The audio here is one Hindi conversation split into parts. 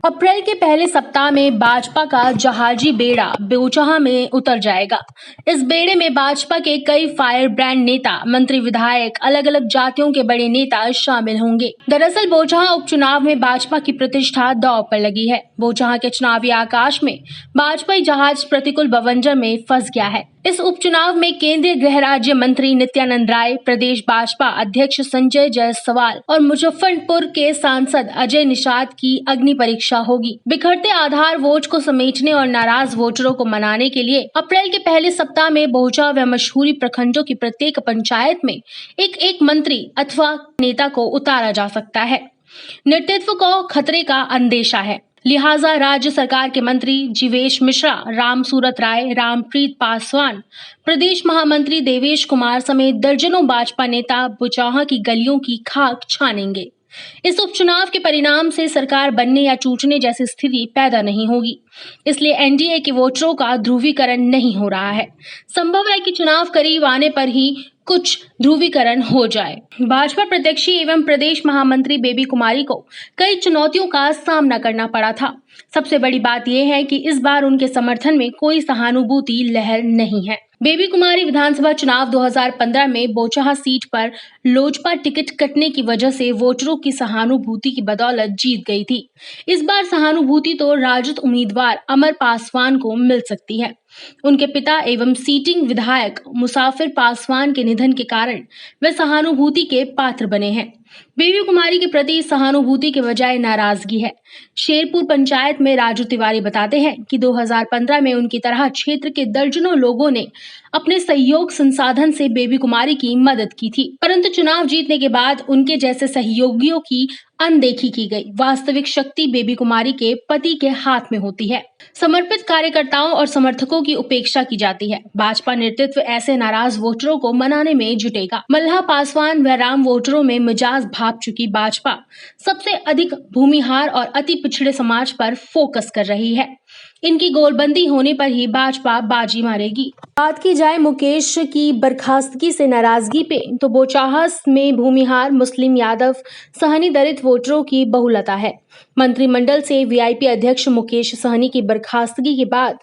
अप्रैल के पहले सप्ताह में भाजपा का जहाजी बेड़ा बोचहा में उतर जाएगा। इस बेड़े में भाजपा के कई फायर ब्रांड नेता, मंत्री, विधायक, अलग अलग जातियों के बड़े नेता शामिल होंगे। दरअसल बोचहा उपचुनाव में भाजपा की प्रतिष्ठा दांव पर लगी है। बोचहा के चुनावी आकाश में भाजपाई जहाज प्रतिकूल बवंडर में फंस गया है। इस उपचुनाव में केंद्रीय गृह राज्य मंत्री नित्यानंद राय, प्रदेश भाजपा अध्यक्ष संजय जायसवाल और मुजफ्फरपुर के सांसद अजय निषाद की अग्नि परीक्षा होगी। बिखरते आधार वोट को समेटने और नाराज वोटरों को मनाने के लिए अप्रैल के पहले सप्ताह में बोचहा व मशहूरी प्रखंडों की प्रत्येक पंचायत में एक मंत्री अथवा नेता को उतारा जा सकता है। नेतृत्व को खतरे का अंदेशा है, लिहाजा राज्य सरकार के मंत्री जीवेश मिश्रा, राम सूरत राय, रामप्रीत पासवान, प्रदेश महामंत्री देवेश कुमार समेत दर्जनों भाजपा नेता बोचहा की गलियों की खाक छानेंगे। इस उपचुनाव के परिणाम से सरकार बनने या टूटने जैसी स्थिति पैदा नहीं होगी, इसलिए एनडीए के वोटरों का ध्रुवीकरण नहीं हो रहा है। संभव है कि चुनाव करीब आने पर ही कुछ ध्रुवीकरण हो जाए। भाजपा प्रत्याशी एवं प्रदेश महामंत्री बेबी कुमारी को कई चुनौतियों का सामना करना पड़ा था। सबसे बड़ी बात यह है कि इस बार उनके समर्थन में कोई सहानुभूति लहर नहीं है। बेबी कुमारी विधानसभा चुनाव 2015 में बोचहा सीट पर लोजपा टिकट कटने की वजह से वोटरों की सहानुभूति की बदौलत जीत गई थी। इस बार सहानुभूति तो राजद उम्मीदवार अमर पासवान को मिल सकती है। उनके पिता एवं सीटिंग विधायक मुसाफिर पासवान के निधन के कारण वे सहानुभूति के पात्र बने हैं। बेबी कुमारी के प्रति सहानुभूति के बजाय नाराजगी है। शेरपुर पंचायत में राजू तिवारी बताते हैं कि 2015 में उनकी तरह क्षेत्र के दर्जनों लोगों ने अपने सहयोग संसाधन से बेबी कुमारी की मदद की थी, परंतु चुनाव जीतने के बाद उनके जैसे सहयोगियों की अनदेखी की गई। वास्तविक शक्ति बेबी कुमारी के पति के हाथ में होती है। समर्पित कार्यकर्ताओं और समर्थकों की उपेक्षा की जाती है। भाजपा नेतृत्व ऐसे नाराज वोटरों को मनाने में जुटेगा। मल्लाह, पासवान व राम वोटरों में मिजाज भाप चुकी भाजपा सबसे अधिक भूमिहार और अति पिछड़े समाज पर फोकस कर रही है। इनकी गोलबंदी होने पर ही भाजपा बाजी मारेगी। बात की जाए मुकेश की बर्खास्तगी से नाराजगी पे, तो बोचहा में भूमिहार, मुस्लिम, यादव, सहनी, दलित वोटरों की बहुलता है। मंत्रिमंडल से वीआईपी अध्यक्ष मुकेश सहनी की बर्खास्तगी के बाद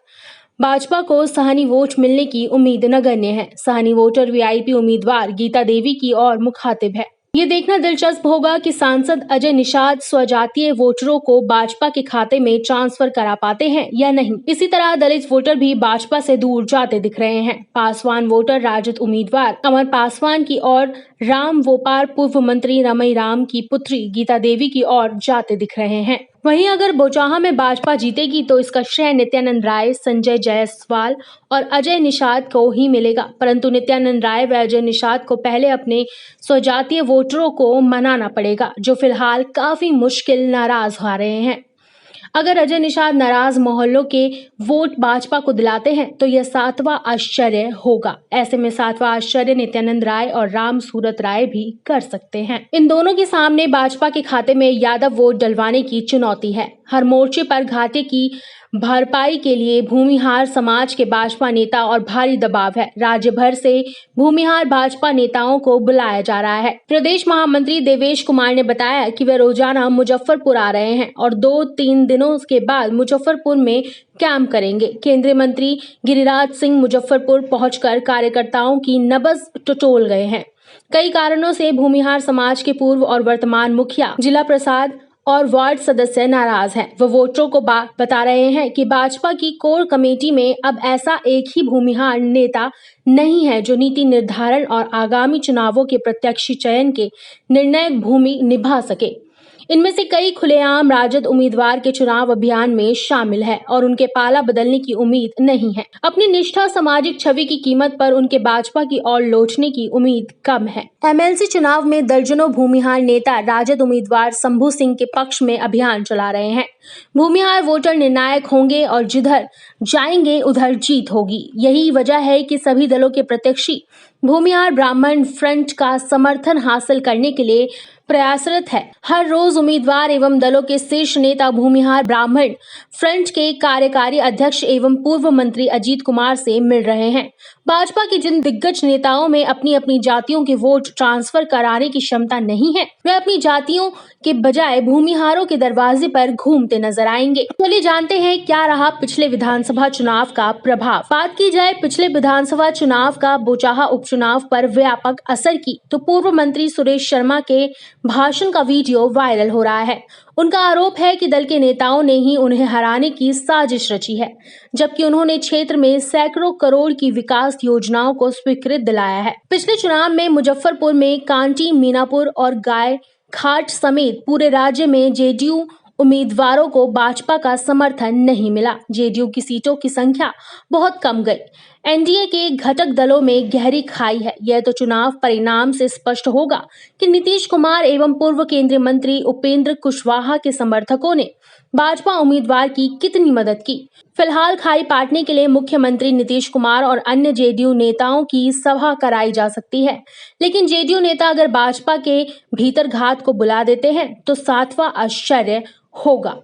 भाजपा को सहनी वोट मिलने की उम्मीद नगण्य है। सहनी वोटर वीआईपी उम्मीदवार गीता देवी की ओर मुखातिब है। ये देखना दिलचस्प होगा कि सांसद अजय निषाद स्वजातीय वोटरों को भाजपा के खाते में ट्रांसफर करा पाते हैं या नहीं। इसी तरह दलित वोटर भी भाजपा से दूर जाते दिख रहे हैं। पासवान वोटर राजद उम्मीदवार अमर पासवान की ओर, राम वोपार पूर्व मंत्री रमई राम की पुत्री गीता देवी की ओर जाते दिख रहे हैं। वहीं अगर बोचहा में भाजपा जीतेगी तो इसका श्रेय नित्यानंद राय, संजय जायसवाल और अजय निषाद को ही मिलेगा, परंतु नित्यानंद राय व अजय निषाद को पहले अपने स्वजातीय वोटरों को मनाना पड़ेगा, जो फिलहाल काफी मुश्किल नाराज हो रहे हैं। अगर अजय निषाद नाराज मोहल्लों के वोट भाजपा को दिलाते हैं तो यह 7वां आश्चर्य होगा। ऐसे में 7वां आश्चर्य नित्यानंद राय और राम सूरत राय भी कर सकते हैं। इन दोनों के सामने भाजपा के खाते में यादव वोट डलवाने की चुनौती है। हर मोर्चे पर घाटे की भरपाई के लिए भूमिहार समाज के भाजपा नेता और भारी दबाव है। राज्य भर से भूमिहार भाजपा नेताओं को बुलाया जा रहा है। प्रदेश महामंत्री देवेश कुमार ने बताया कि वे रोजाना मुजफ्फरपुर आ रहे हैं और 2-3 दिनों के बाद मुजफ्फरपुर में कैंप करेंगे। केंद्रीय मंत्री गिरिराज सिंह मुजफ्फरपुर पहुंचकर कार्यकर्ताओं की नब्ज टटोल गए हैं। कई कारणों से भूमिहार समाज के पूर्व और वर्तमान मुखिया, जिला प्रसाद और वार्ड सदस्य नाराज हैं। वो वोटरों को बता रहे हैं कि भाजपा की कोर कमेटी में अब ऐसा एक ही भूमिहार नेता नहीं है जो नीति निर्धारण और आगामी चुनावों के प्रत्याशी चयन के निर्णायक भूमिका निभा सके। इनमें से कई खुलेआम राजद उम्मीदवार के चुनाव अभियान में शामिल है और उनके पाला बदलने की उम्मीद नहीं है। अपनी निष्ठा, सामाजिक छवि की कीमत पर उनके भाजपा की ओर लौटने की उम्मीद कम है। एमएलसी चुनाव में दर्जनों भूमिहार नेता राजद उम्मीदवार शंभू सिंह के पक्ष में अभियान चला रहे हैं। भूमिहार वोटर निर्णायक होंगे और जिधर जाएंगे उधर जीत होगी। यही वजह है कि सभी दलों के प्रत्याशी भूमिहार ब्राह्मण फ्रंट का समर्थन हासिल करने के लिए प्रयासरत है। हर रोज उम्मीदवार एवं दलों के शीर्ष नेता भूमिहार ब्राह्मण फ्रंट के कार्यकारी अध्यक्ष एवं पूर्व मंत्री अजीत कुमार से मिल रहे हैं। भाजपा के जिन दिग्गज नेताओं में अपनी अपनी जातियों के वोट ट्रांसफर कराने की क्षमता नहीं है, वे अपनी जातियों के बजाय भूमिहारों के दरवाजे पर घूमते नजर आएंगे। चलिए जानते हैं क्या रहा पिछले विधानसभा चुनाव का प्रभाव। बात की जाए पिछले विधानसभा चुनाव का बोचाहा उपचुनाव पर व्यापक असर की, तो पूर्व मंत्री सुरेश शर्मा के भाषण का वीडियो वायरल हो रहा है। उनका आरोप है कि दल के नेताओं ने ही उन्हें हराने की साजिश रची है, जबकि उन्होंने क्षेत्र में सैकड़ों करोड़ की विकास योजनाओं को स्वीकृत दिलाया है। पिछले चुनाव में मुजफ्फरपुर में कांटी, मीनापुर और गाय घाट समेत पूरे राज्य में जेडीयू उम्मीदवारों को भाजपा का समर्थन नहीं मिला। जेडीयू की सीटों की संख्या बहुत कम गई। एनडीए के घटक दलों में गहरी खाई है। यह तो चुनाव परिणाम से स्पष्ट होगा कि नीतीश कुमार एवं पूर्व केंद्रीय मंत्री उपेंद्र कुशवाहा के समर्थकों ने भाजपा उम्मीदवार की कितनी मदद की। फिलहाल खाई पाटने के लिए मुख्यमंत्री नीतीश कुमार और अन्य जेडीयू नेताओं की सभा कराई जा सकती है, लेकिन जेडीयू नेता अगर भाजपा के भीतर घात को बुला देते हैं तो 7वां आश्चर्य होगा।